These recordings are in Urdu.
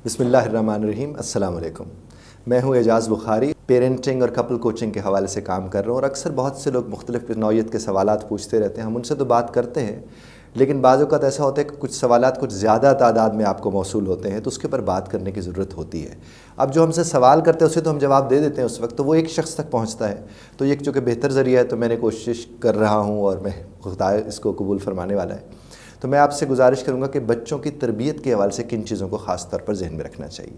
بسم اللہ الرحمن الرحیم۔ السلام علیکم۔ میں ہوں اعجاز بخاری، پیرنٹنگ اور کپل کوچنگ کے حوالے سے کام کر رہا ہوں، اور اکثر بہت سے لوگ مختلف نوعیت کے سوالات پوچھتے رہتے ہیں۔ ہم ان سے تو بات کرتے ہیں، لیکن بعض اوقات ایسا ہوتا ہے کہ کچھ سوالات کچھ زیادہ تعداد میں آپ کو موصول ہوتے ہیں، تو اس کے اوپر بات کرنے کی ضرورت ہوتی ہے۔ اب جو ہم سے سوال کرتے ہیں اسے تو ہم جواب دے دیتے ہیں اس وقت، تو وہ ایک شخص تک پہنچتا ہے، تو یہ چونکہ بہتر ذریعہ ہے تو میں نے کوشش کر رہا ہوں، اور میں خدا اس کو قبول فرمانے والا ہے۔ تو میں آپ سے گزارش کروں گا کہ بچوں کی تربیت کے حوالے سے کن چیزوں کو خاص طور پر ذہن میں رکھنا چاہیے۔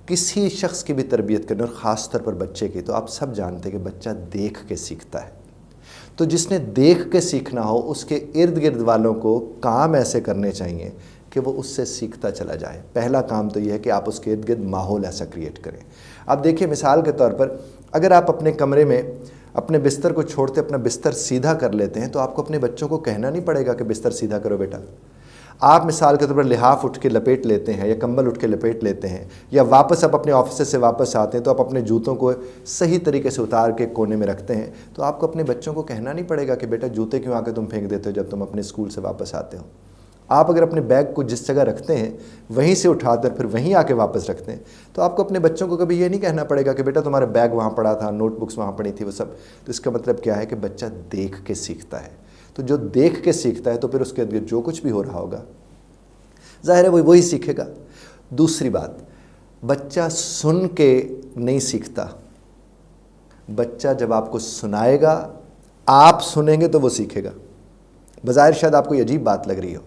کسی شخص کی بھی تربیت کرنے، اور خاص طور پر بچے کی، تو آپ سب جانتے ہیں کہ بچہ دیکھ کے سیکھتا ہے۔ تو جس نے دیکھ کے سیکھنا ہو، اس کے ارد گرد والوں کو کام ایسے کرنے چاہیے کہ وہ اس سے سیکھتا چلا جائے۔ پہلا کام تو یہ ہے کہ آپ اس کے ارد گرد ماحول ایسا کریٹ کریں۔ آپ دیکھیں، مثال کے طور پر اگر آپ اپنے کمرے میں اپنے بستر کو چھوڑتے اپنا بستر سیدھا کر لیتے ہیں، تو آپ کو اپنے بچوں کو کہنا نہیں پڑے گا کہ بستر سیدھا کرو بیٹا۔ آپ مثال کے طور پر لحاف اٹھ کے لپیٹ لیتے ہیں، یا کمبل اٹھ کے لپیٹ لیتے ہیں، یا واپس آپ اپنے آفس سے واپس آتے ہیں تو آپ اپنے جوتوں کو صحیح طریقے سے اتار کے کونے میں رکھتے ہیں، تو آپ کو اپنے بچوں کو کہنا نہیں پڑے گا کہ بیٹا جوتے کیوں آ کے تم پھینک دیتے ہو جب تم اپنے اسکول سے واپس آتے ہو۔ آپ اگر اپنے بیگ کو جس جگہ رکھتے ہیں وہیں سے اٹھا کر پھر وہیں آ کے واپس رکھتے ہیں، تو آپ کو اپنے بچوں کو کبھی یہ نہیں کہنا پڑے گا کہ بیٹا تمہارا بیگ وہاں پڑا تھا، نوٹ بکس وہاں پڑی تھی، وہ سب۔ تو اس کا مطلب کیا ہے کہ بچہ دیکھ کے سیکھتا ہے۔ تو جو دیکھ کے سیکھتا ہے تو پھر اس کے اندر جو کچھ بھی ہو رہا ہوگا ظاہر ہے وہی سیکھے گا۔ دوسری بات، بچہ سن کے نہیں سیکھتا۔ بچہ جب آپ کو سنائے گا، آپ سنیں گے تو وہ سیکھے گا۔ بظاہر شاید آپ کو یہ عجیب بات لگ رہی ہو،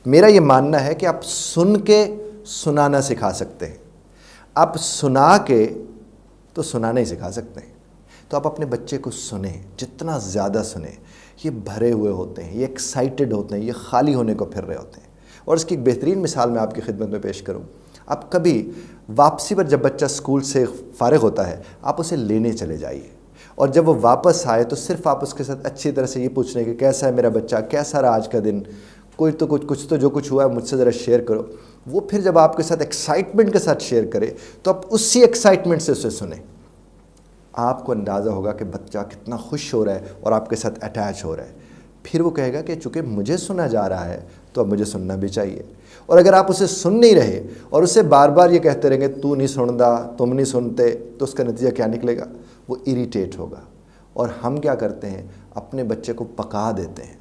میرا یہ ماننا ہے کہ آپ سن کے سنانا سکھا سکتے ہیں، آپ سنا کے تو سنانا ہی سکھا سکتے ہیں۔ تو آپ اپنے بچے کو سنیں، جتنا زیادہ سنیں۔ یہ بھرے ہوئے ہوتے ہیں، یہ ایکسائٹڈ ہوتے ہیں، یہ خالی ہونے کو پھر رہے ہوتے ہیں۔ اور اس کی ایک بہترین مثال میں آپ کی خدمت میں پیش کروں۔ آپ کبھی واپسی پر جب بچہ اسکول سے فارغ ہوتا ہے، آپ اسے لینے چلے جائیے، اور جب وہ واپس آئے تو صرف آپ اس کے ساتھ اچھی طرح سے یہ پوچھ رہے ہیں کہ کیسا ہے میرا بچہ، کیسا رہا آج کا دن، کچھ تو جو کچھ ہوا ہے مجھ سے ذرا شیئر کرو۔ وہ پھر جب آپ کے ساتھ ایکسائٹمنٹ کے ساتھ شیئر کرے تو آپ اسی ایکسائٹمنٹ سے اسے سنیں۔ آپ کو اندازہ ہوگا کہ بچہ کتنا خوش ہو رہا ہے اور آپ کے ساتھ اٹیچ ہو رہا ہے۔ پھر وہ کہے گا کہ چونکہ مجھے سنا جا رہا ہے تو اب مجھے سننا بھی چاہیے۔ اور اگر آپ اسے سن نہیں رہے اور اسے بار بار یہ کہتے رہیں گے تو نہیں سندا، تم نہیں سنتے، تو اس کا نتیجہ کیا نکلے گا؟ وہ اریٹیٹ ہوگا۔ اور ہم کیا کرتے ہیں؟ اپنے بچے کو پکا دیتے ہیں،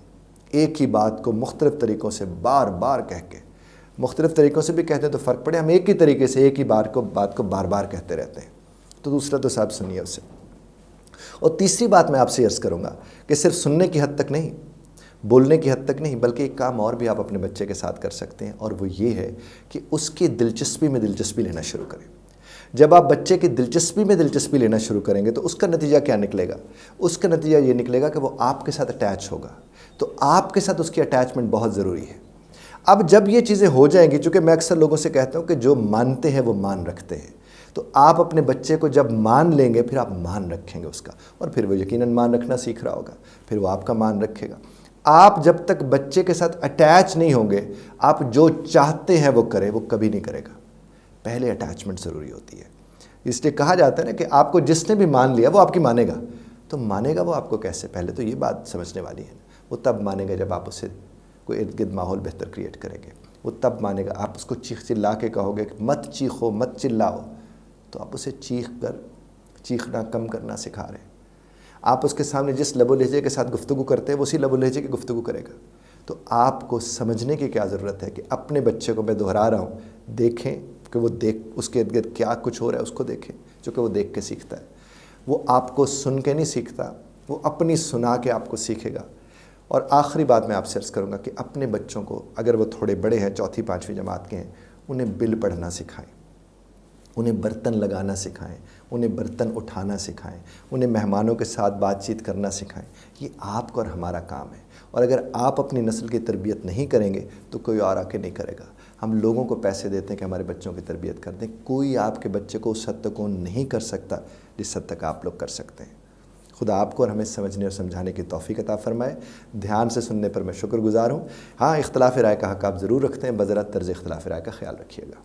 ایک ہی بات کو مختلف طریقوں سے بار بار کہہ کے۔ مختلف طریقوں سے بھی کہتے ہیں تو فرق پڑے، ہم ایک ہی طریقے سے ایک ہی بات کو بار بار کہتے رہتے ہیں۔ تو دوسرا تو صاحب سنیے اسے۔ اور تیسری بات میں آپ سے عرض کروں گا کہ صرف سننے کی حد تک نہیں، بولنے کی حد تک نہیں، بلکہ ایک کام اور بھی آپ اپنے بچے کے ساتھ کر سکتے ہیں، اور وہ یہ ہے کہ اس کی دلچسپی میں دلچسپی لینا شروع کریں۔ جب آپ بچے کی دلچسپی میں دلچسپی لینا شروع کریں گے تو اس کا نتیجہ کیا نکلے گا؟ اس کا نتیجہ یہ نکلے گا کہ وہ آپ کے ساتھ اٹیچ ہوگا۔ تو آپ کے ساتھ اس کی اٹیچمنٹ بہت ضروری ہے۔ اب جب یہ چیزیں ہو جائیں گی، چونکہ میں اکثر لوگوں سے کہتا ہوں کہ جو مانتے ہیں وہ مان رکھتے ہیں، تو آپ اپنے بچے کو جب مان لیں گے پھر آپ مان رکھیں گے اس کا، اور پھر وہ یقیناً مان رکھنا سیکھ رہا ہوگا، پھر وہ آپ کا مان رکھے گا۔ آپ جب تک بچے کے ساتھ اٹیچ نہیں ہوں گے، آپ جو چاہتے ہیں وہ کرے، وہ کبھی نہیں کرے گا۔ پہلے اٹیچمنٹ ضروری ہوتی ہے۔ اس لیے کہا جاتا ہے نا کہ آپ کو جس نے بھی مان لیا وہ آپ کی مانے گا۔ تو مانے گا وہ آپ کو کیسے؟ پہلے تو یہ بات سمجھنے والی ہے۔ وہ تب مانے گا جب آپ اسے کوئی ارد گرد ماحول بہتر کریٹ کریں گے۔ وہ تب مانے گا، آپ اس کو چیخ چلا کے کہو گے کہ مت چیخو، مت چلاؤ، تو آپ اسے چیخنا کم کرنا سکھا رہے ہیں۔ آپ اس کے سامنے جس لب و لہجے کے ساتھ گفتگو کرتے ہیں وہ اسی لب و لہجے کی گفتگو کرے گا۔ تو آپ کو سمجھنے کی کیا ضرورت ہے کہ اپنے بچے کو، میں دہرا رہا ہوں، دیکھیں کہ وہ اس کے ارد گرد کیا کچھ ہو رہا ہے، اس کو دیکھیں، چونکہ وہ دیکھ کے سیکھتا ہے۔ وہ آپ کو سن کے نہیں سیکھتا، وہ اپنی سنا کے آپ کو سیکھے گا۔ اور آخری بات میں آپ سے عرض کروں گا کہ اپنے بچوں کو، اگر وہ تھوڑے بڑے ہیں، چوتھی پانچویں جماعت کے ہیں، انہیں بل پڑھنا سکھائیں، انہیں برتن لگانا سکھائیں، انہیں برتن اٹھانا سکھائیں، انہیں مہمانوں کے ساتھ بات چیت کرنا سکھائیں۔ یہ آپ کا اور ہمارا کام ہے۔ اور اگر آپ اپنی نسل کی تربیت نہیں کریں گے تو کوئی اور آ کے نہیں کرے گا۔ ہم لوگوں کو پیسے دیتے ہیں کہ ہمارے بچوں کی تربیت کر دیں، کوئی آپ کے بچے کو اس حد تک وہ نہیں کر سکتا جس حد تک آپ لوگ کر سکتے ہیں۔ خدا آپ کو اور ہمیں سمجھنے اور سمجھانے کی توفیق عطا فرمائے۔ دھیان سے سننے پر میں شکر گزار ہوں۔ ہاں، اختلاف رائے کا حق آپ ضرور رکھتے ہیں، بذرا طرز اختلاف رائے کا خیال رکھیے گا۔